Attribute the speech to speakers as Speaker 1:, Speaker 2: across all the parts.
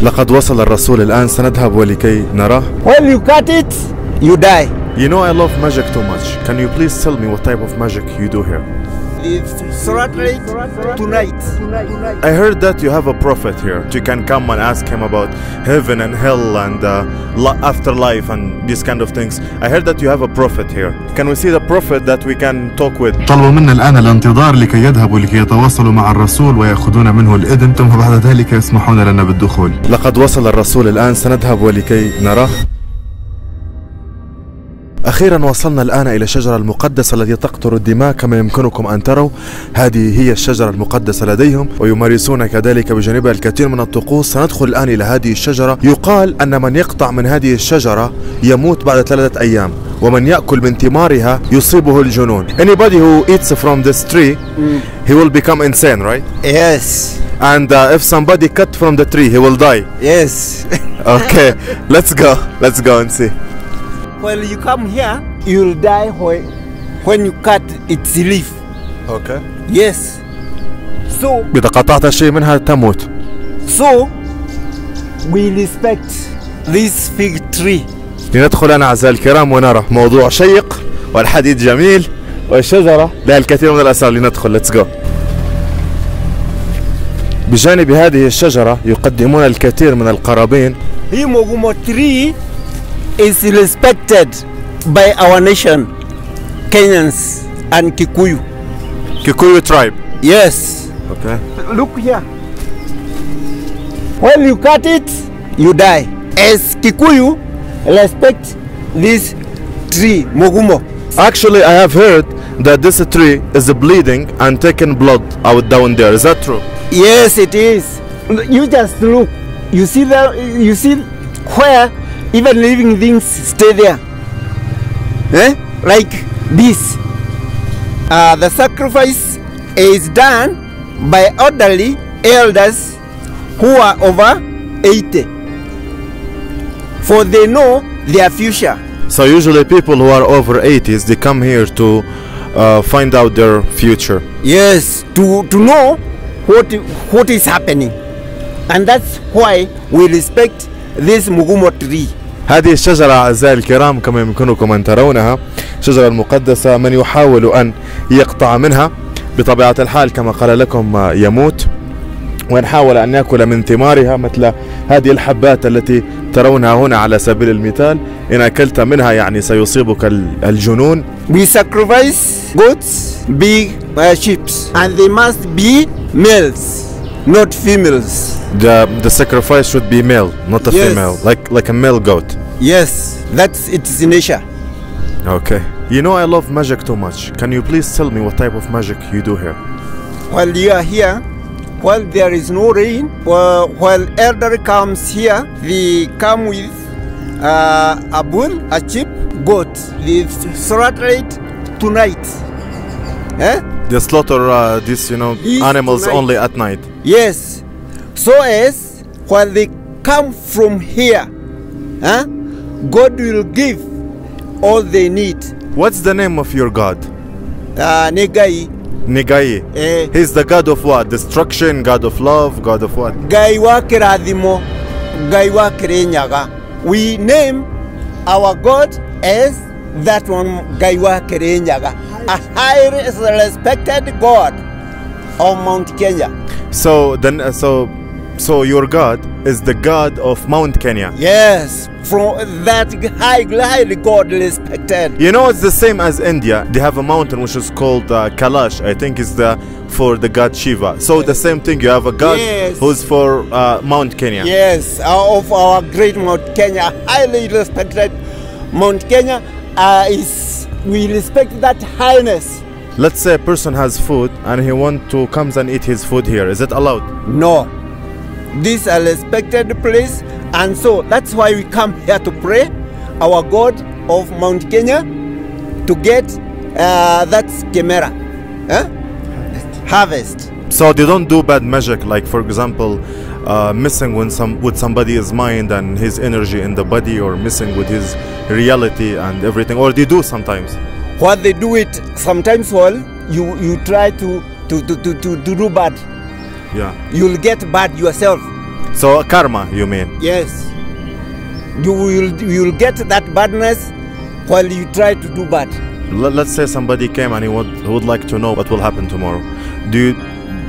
Speaker 1: لقد وصل الرسول الآن، سنذهب ولكي نراه.
Speaker 2: When you cut it, you die.
Speaker 1: You know I love magic too much. Can you please tell me what type of magic you do here?
Speaker 2: Tonight.
Speaker 1: I heard that you have a prophet here. You can come and ask him about heaven and hell and afterlife and these kind of things. I heard that you have a prophet here. Can we see the prophet that we can talk with?
Speaker 3: طلبوا منا الآن الانتظار لكي يذهبوا لكي يتواصلوا مع الرسول ويأخذون منه الإذن، ثم بعد ذلك يسمحون لنا بالدخول.
Speaker 1: لقد وصل الرسول الآن، سنذهب ولكي نراه. أخيرا وصلنا الآن إلى الشجرة المقدسة التي تقطر الدماء كما يمكنكم أن تروا. هذه هي الشجرة المقدسة لديهم، ويمارسون كذلك بجانبها الكثير من الطقوس. سندخل الآن إلى هذه الشجرة. يقال أن من يقطع من هذه الشجرة يموت بعد 3 أيام، ومن يأكل من ثمارها يصيبه الجنون. Anybody who eats from this tree, he will become insane, right?
Speaker 2: Yes.
Speaker 1: And if somebody cut from the tree, he will die.
Speaker 2: Yes.
Speaker 1: Okay, let's go and see.
Speaker 2: When you come here, you'll die when you cut its leaf.
Speaker 1: Okay.
Speaker 2: Yes. So.
Speaker 1: إذا قطعت شيء منها تموت.
Speaker 2: So we respect this fig tree.
Speaker 1: لندخل أنا أعزائي الكرام ونرى. موضوع شيق والحديث جميل والشجرة لها الكثير من الأسرار. لندخل. Let's go. بجانب هذه الشجرة يقدمون الكثير من القرابين.
Speaker 2: Mogumo tree is respected by our nation, Kenyans and Kikuyu.
Speaker 1: Kikuyu tribe.
Speaker 2: Yes.
Speaker 1: Okay.
Speaker 2: Look here. When you cut it, you die. As Kikuyu, respect this tree, Mogumo.
Speaker 1: Actually, I have heard that this tree is bleeding and taking blood out down there. Is that true?
Speaker 2: Yes, it is. You just look. You see where even living things stay there. Like this. The sacrifice is done by elderly elders who are over 80. For they know their future.
Speaker 1: So usually people who are over 80s, they come here to find out their future.
Speaker 2: Yes, to know what is happening. And that's why we respect this Mugumo tree.
Speaker 1: هذه الشجرة أعزائي الكرام كما يمكنكم أن ترونها، شجرة المقدسة. من يحاول أن يقطع منها بطبيعة الحال كما قال لكم يموت، وإن حاول أن يأكل من ثمارها مثل هذه الحبات التي ترونها هنا على سبيل المثال، إن أكلت منها يعني سيصيبك الجنون.
Speaker 2: We sacrifice goats, big sheep, and they must be males, not females.
Speaker 1: The sacrifice should be male, not a female, like a male goat.
Speaker 2: Yes, that's its nature.
Speaker 1: Okay. You know I love magic too much. Can you please tell me what type of magic you do here?
Speaker 2: While you are here, while there is no rain, while elder comes here, they come with a bull, a sheep, goat. They slaughter it tonight.
Speaker 1: They slaughter these animals
Speaker 2: tonight.
Speaker 1: Only at night.
Speaker 2: Yes. So as while they come from here, God will give all they need.
Speaker 1: What's the name of your God?
Speaker 2: Negai.
Speaker 1: Negai. He's the God of what? Destruction, God of love, God of what?
Speaker 2: Gai wa kiradhimo, Gai wa kirenyaga. We name our God as that one, Gai wa kirenyaga, a highly respected God of Mount Kenya.
Speaker 1: So your God is the God of Mount Kenya.
Speaker 2: Yes, from that highly God respected.
Speaker 1: You know, it's the same as India. They have a mountain which is called Kailash. I think it's for the god Shiva. So the same thing. You have a God who's for Mount Kenya.
Speaker 2: Yes, of our great Mount Kenya, highly respected Mount Kenya. We respect that highness.
Speaker 1: Let's say a person has food and he comes and eat his food here. Is it allowed?
Speaker 2: No. This is a respected place, and so that's why we come here to pray our God of Mount Kenya to get that chimera harvest.
Speaker 1: So they don't do bad magic, like for example messing with somebody's mind and his energy in the body, or messing with his reality and everything, or they do sometimes.
Speaker 2: What they do it sometimes, well, you try to do bad.
Speaker 1: Yeah.
Speaker 2: You'll get bad yourself.
Speaker 1: So karma, you mean?
Speaker 2: Yes. You will get that badness while you try to do bad.
Speaker 1: Let's say somebody came and he would like to know what will happen tomorrow.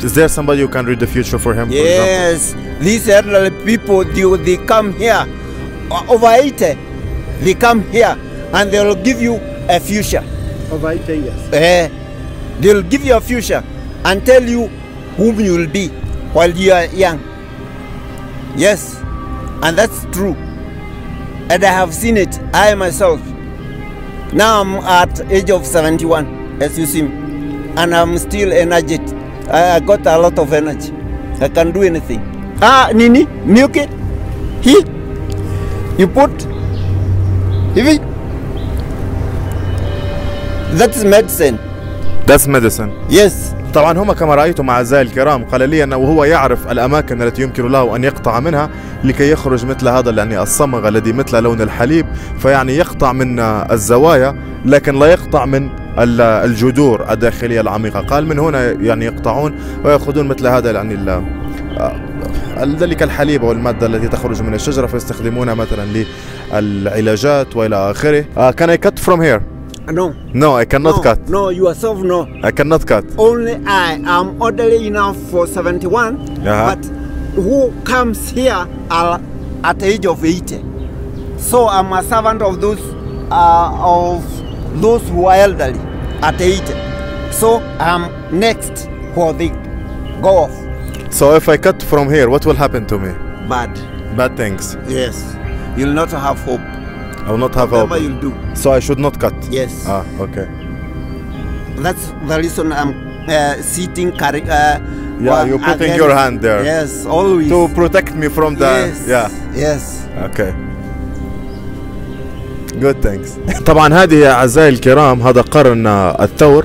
Speaker 1: Is there somebody who can read the future for him?
Speaker 2: Yes. These elderly people, they come here, over 80, they come here and they will give you a future.
Speaker 4: Over 80 years.
Speaker 2: They will give you a future and tell you whom you will be while you are young. Yes, and that's true. And I have seen it, I myself. Now I'm at age of 71, as you see me, and I'm still energetic. I got a lot of energy. I can do anything. Nini, milk it. Here, you put. Hivi. That's medicine.
Speaker 1: That's medicine.
Speaker 2: Yes.
Speaker 1: طبعا هم كما رأيتم أعزائي الكرام قال لي أنه وهو يعرف الأماكن التي يمكن له أن يقطع منها لكي يخرج مثل هذا يعني الصمغ الذي مثل لون الحليب، فيعني يقطع من الزوايا لكن لا يقطع من الجذور الداخلية العميقة. قال من هنا يعني يقطعون ويأخذون مثل هذا يعني ذلك الحليب أو المادة التي تخرج من الشجرة فيستخدمونها مثلا للعلاجات وإلى آخره. Can I cut from here?
Speaker 2: No.
Speaker 1: No, I cannot cut.
Speaker 2: No, yourself no.
Speaker 1: I cannot cut.
Speaker 2: Only I am elderly enough for 71, but who comes here are at the age of 80. So I'm a servant of those who are elderly at 80. So I'm next for the go off.
Speaker 1: So if I cut from here, what will happen to me?
Speaker 2: Bad.
Speaker 1: Bad things.
Speaker 2: Yes. You'll not have hope.
Speaker 1: I will not have hope.
Speaker 2: Whatever you'll do.
Speaker 1: So I should not cut.
Speaker 2: Yes.
Speaker 1: Okay.
Speaker 2: That's the reason I'm sitting.
Speaker 1: You're putting your hand there.
Speaker 2: Yes, always.
Speaker 1: To protect me from the.
Speaker 2: Yes. Yes.
Speaker 1: Okay. Good thanks. طبعا هذه أعزائي الكرام هذا قرن الثور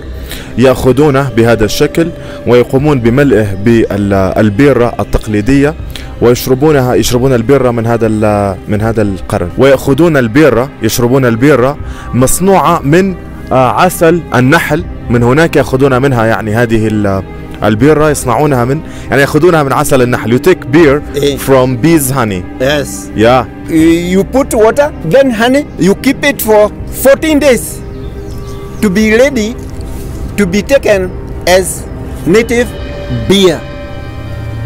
Speaker 1: يأخذونه بهذا الشكل ويقومون بملئه بالبيرة التقليدية يشربون البيرة من هذا القرن، ويأخذون البيرة يشربون البيرة مصنوعة من عسل النحل. من هناك يأخذون منها يعني هذه البيرة يصنعونها من يعني يأخذونها من عسل النحل. You take beer from bees honey.
Speaker 2: Yes.
Speaker 1: Yeah.
Speaker 2: You put water, then honey. You keep it for 14 days to be ready to be taken as native beer.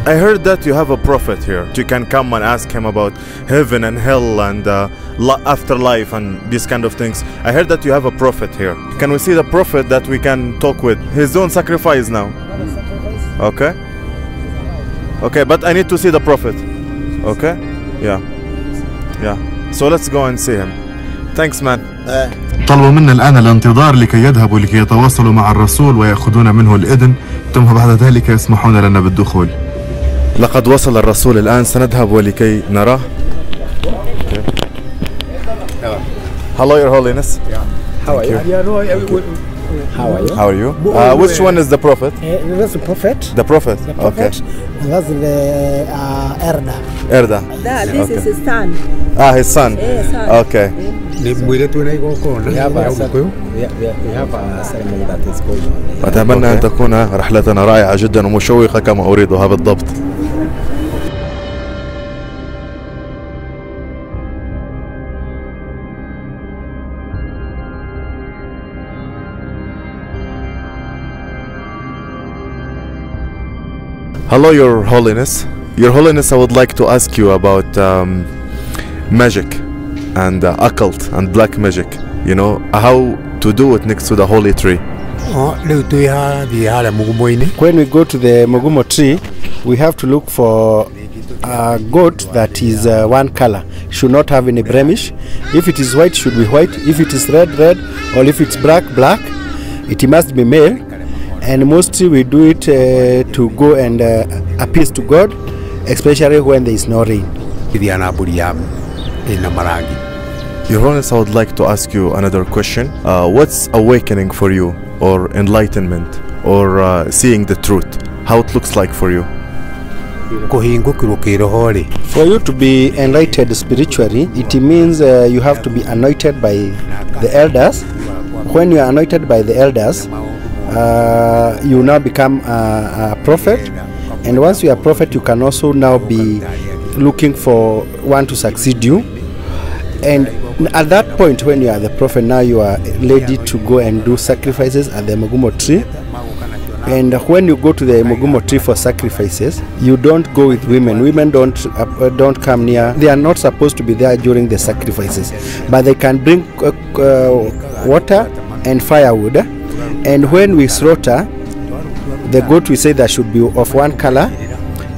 Speaker 1: I heard that you have a prophet here. You can come and ask him about heaven and hell and afterlife and these kind of things. I heard that you have a prophet here. Can we see the prophet that we can talk with? He's doing sacrifice now. Okay. Okay, but I need to see the prophet. Okay. Yeah. So let's go and see him. Thanks, man.
Speaker 3: طلبوا منا الآن الانتظار لكي يذهبوا لكي يتواصلوا مع الرسول ويأخذون منه الإذن، ثم بعد ذلك يسمحون لنا بالدخول.
Speaker 1: لقد وصل الرسول الآن، سنذهب ولكي نراه. Hello, Your Holiness.
Speaker 4: How are you?
Speaker 1: How are you? Which one is the prophet?
Speaker 4: That's the prophet.
Speaker 1: The prophet. Okay.
Speaker 4: And that's the
Speaker 1: Erda.
Speaker 5: This is his son.
Speaker 1: His son.
Speaker 5: Yes, son.
Speaker 1: Okay.
Speaker 4: We have a ceremony that is going on.
Speaker 1: أتمنى أن تكون رحلتنا رائعة جدا ومشوقة كما أريدها بالضبط. Hello, Your Holiness. Your Holiness, I would like to ask you about magic and occult and black magic. You know, how to do it next to the holy tree.
Speaker 4: When we go to the Mugumo tree, we have to look for a goat that is one color. Should not have any blemish. If it is white, should be white. If it is red, red. Or if it's black, black. It must be male. And mostly we do it to go and appease to God, especially when there is no rain.
Speaker 1: Your Holiness, I would like to ask you another question. What's awakening for you, or enlightenment, or seeing the truth? How it looks like for you?
Speaker 4: For you to be enlightened spiritually, it means you have to be anointed by the elders. When you are anointed by the elders, you now become a prophet, and once you are a prophet, you can also now be looking for one to succeed you. And at that point, when you are the prophet, now you are ready to go and do sacrifices at the Mugumo tree. And when you go to the Mugumo tree for sacrifices, you don't go with women. Women don't come near. They are not supposed to be there during the sacrifices, but they can bring water and firewood. And when we slaughter the goat, we say that should be of one color.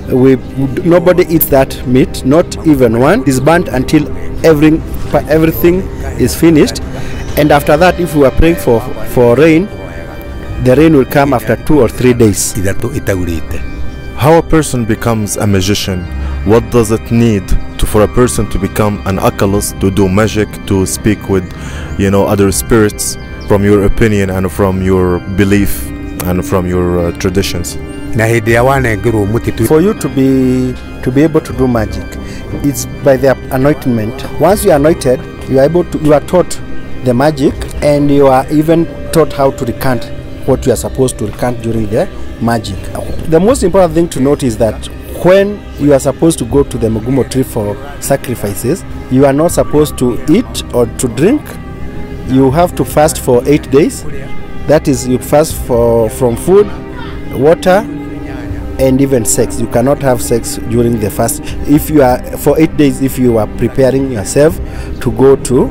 Speaker 4: Nobody eats that meat, not even one. It is burnt until everything is finished. And after that, if we are praying for rain, the rain will come after 2 or 3 days.
Speaker 1: How a person becomes a magician? What does it need for a person to become an oculist, to do magic, to speak with, other spirits, from your opinion and from your belief and from your traditions?
Speaker 4: For you to be able to do magic, it's by the anointment. Once you are anointed, you are taught the magic, and you are even taught how to recant what you are supposed to recant during the magic. The most important thing to note is that when you are supposed to go to the Mugumo tree for sacrifices, you are not supposed to eat or to drink. You have to fast for 8 days. That is, you fast from food, water, and even sex. You cannot have sex during the fast. If you are for 8 days, if you are preparing yourself to go to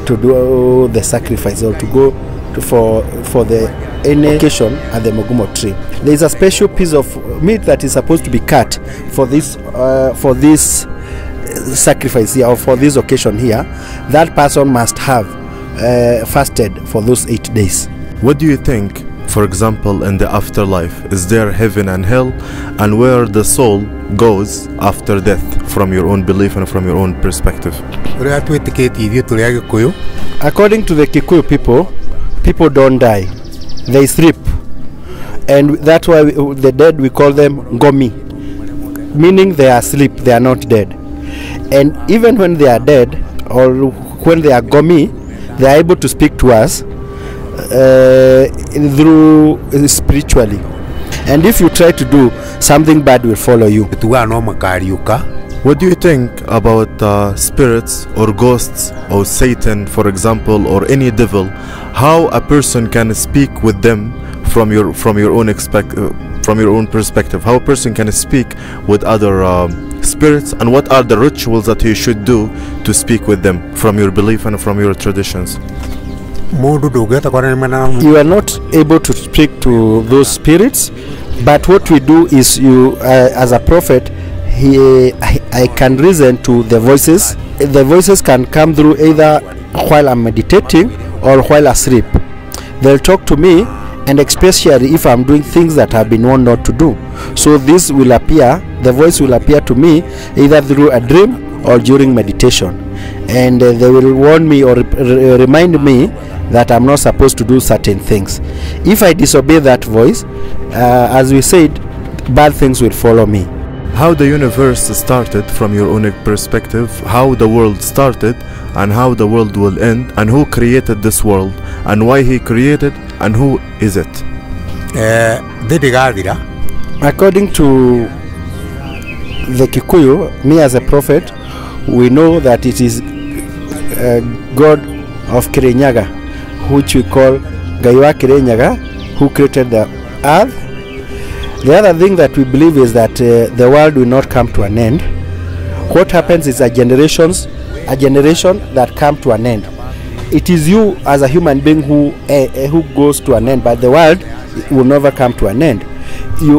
Speaker 4: do the sacrifice or to go for the any occasion at the Mugumo tree, there is a special piece of meat that is supposed to be cut for this sacrifice here, or for this occasion here. That person must have fasted for those 8 days.
Speaker 1: What do you think, for example, in the afterlife? Is there heaven and hell, and where the soul goes after death, from your own belief and from your own perspective?
Speaker 4: According to the Kikuyu people don't die, they sleep, and that's why the dead, we call them gomi, meaning they are asleep, they are not dead. And even when they are dead, or when they are gomi, they are able to speak to us through spiritually. And if you try to do something bad, will follow you.
Speaker 1: What do you think about spirits or ghosts or Satan, for example, or any devil? How a person can speak with them from your own perspective? How a person can speak with other spirits, and what are the rituals that he should do to speak with them from your belief and from your traditions?
Speaker 4: You are not able to speak to those spirits, but what we do is, you as a prophet, I can listen to the voices. The voices can come through either while I'm meditating or while asleep. They'll talk to me, and especially if I'm doing things that I've been warned not to do. So this will appear, the voice will appear to me either through a dream or during meditation, and they will warn me or remind me that I'm not supposed to do certain things. If I disobey that voice, as we said, bad things will follow me.
Speaker 1: How the universe started from your own perspective, how the world started and how the world will end, and who created this world and why he created, and who is it?
Speaker 4: According to the Kikuyu, me as a prophet, we know that it is God of Kirinyaga, which we call Gaiwa Kirinyaga, who created the earth. The other thing that we believe is that the world will not come to an end. What happens is a generation that come to an end. It is you as a human being who goes to an end, but the world will never come to an end.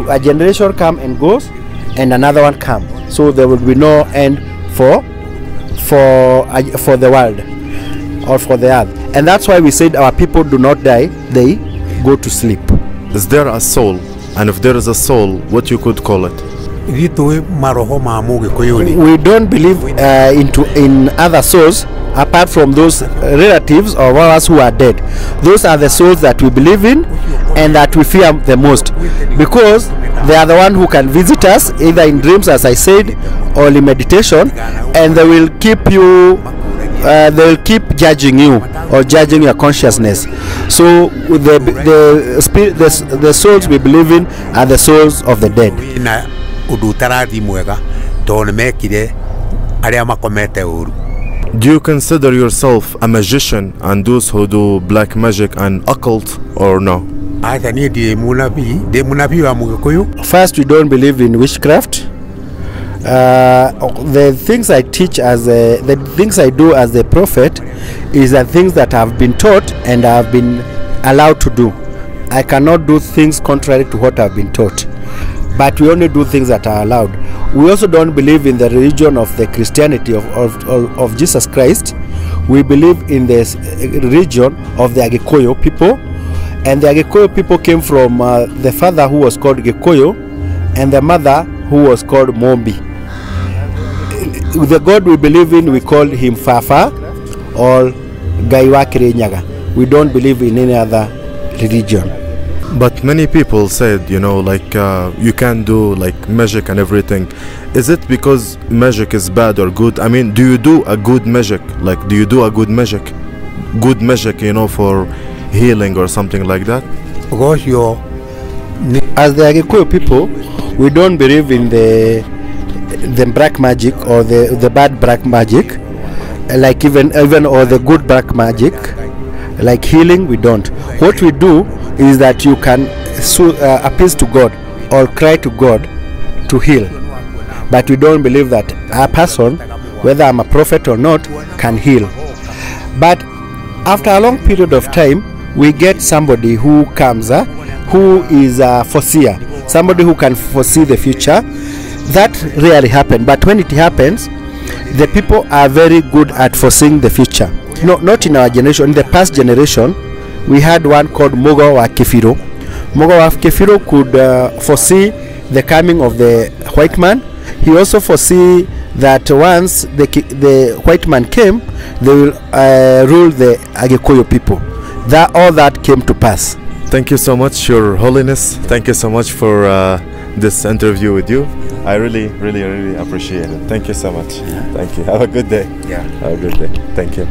Speaker 4: A generation come and goes, and another one come. So there will be no end for the world or for the earth. And that's why we said our people do not die, they go to sleep.
Speaker 1: Is there a soul? And if there is a soul, what you could call it?
Speaker 4: We don't believe in other souls apart from those relatives of ours who are dead. Those are the souls that we believe in and that we fear the most, because they are the one who can visit us either in dreams, as I said, or in meditation, and they will keep you. They will keep judging you or judging your consciousness. So the souls we believe in are the souls of the dead.
Speaker 1: Do you consider yourself a magician and those who do black magic and occult or no?
Speaker 4: First, we don't believe in witchcraft. The things I teach the things I do as a prophet is the things that I've been taught and I've been allowed to do. I cannot do things contrary to what I've been taught, but we only do things that are allowed. We also don't believe in the religion of the Christianity of Jesus Christ. We believe in the religion of the Agikoyo people, and the Agikoyo people came from the father who was called Gikoyo and the mother who was called Mombi. The God we believe in, we call him Fafa or Gaiwa Kirenyaga. We don't believe in any other religion.
Speaker 1: But many people said, you know, like you can do like magic and everything. Is it because magic is bad or good? I mean, do you do a good magic? Like, do you do a good magic? Good magic, you know, for healing or something like that?
Speaker 4: As the Agikoyo people, we don't believe in the black magic or the bad black magic, like even or the good black magic, like healing. We don't. What we do is that you can appeal to God or cry to God to heal, but we don't believe that a person, whether I'm a prophet or not, can heal. But after a long period of time, we get somebody who comes who is a foreseer, somebody who can foresee the future. That rarely happens, but when it happens, the people are very good at foreseeing the future. No, not in our generation. In the past generation, we had one called Mogo wa Kefiro. Mogo wa Kefiro could foresee the coming of the white man. He also foresee that once the white man came, they will rule the Agikoyo people. All that came to pass.
Speaker 1: Thank you so much, Your Holiness. Thank you so much for this interview with you. I really appreciate it. Thank you so much. Thank you. Have a good day. Have a good day. Thank you.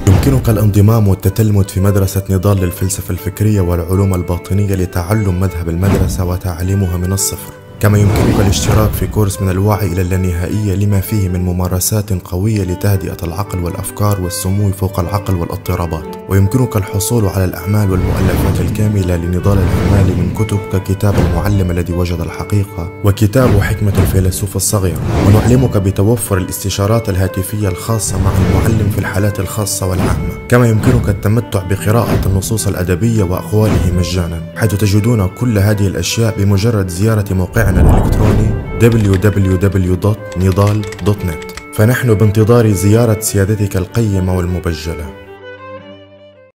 Speaker 1: يمكنك الانضمام والتتلمذ في مدرسة نضال للفلسفة الفكرية والعلوم الباطنية لتعلم مذهب المدرسة وتعليمها من الصفر. كما يمكنك الاشتراك في كورس من الوعي إلى اللانهائية لما فيه من ممارسات قوية لتهدئة العقل والأفكار والسمو فوق العقل والاضطرابات. ويمكنك الحصول على الأعمال والمؤلفات الكاملة لنضال الأعمال من كتب ككتاب المعلم الذي وجد الحقيقة وكتاب حكمة الفيلسوف الصغير. ونعلمك بتوفر الاستشارات الهاتفية الخاصة مع المعلم في الحالات الخاصة والعامة. كما يمكنك التمتع بقراءة النصوص الأدبية وأقواله مجانا، حيث تجدون كل هذه الأشياء بمجرد زيارة موقعنا الإلكتروني www.nidal.net. فنحن بانتظار زيارة سيادتك القيمة والمبجلة.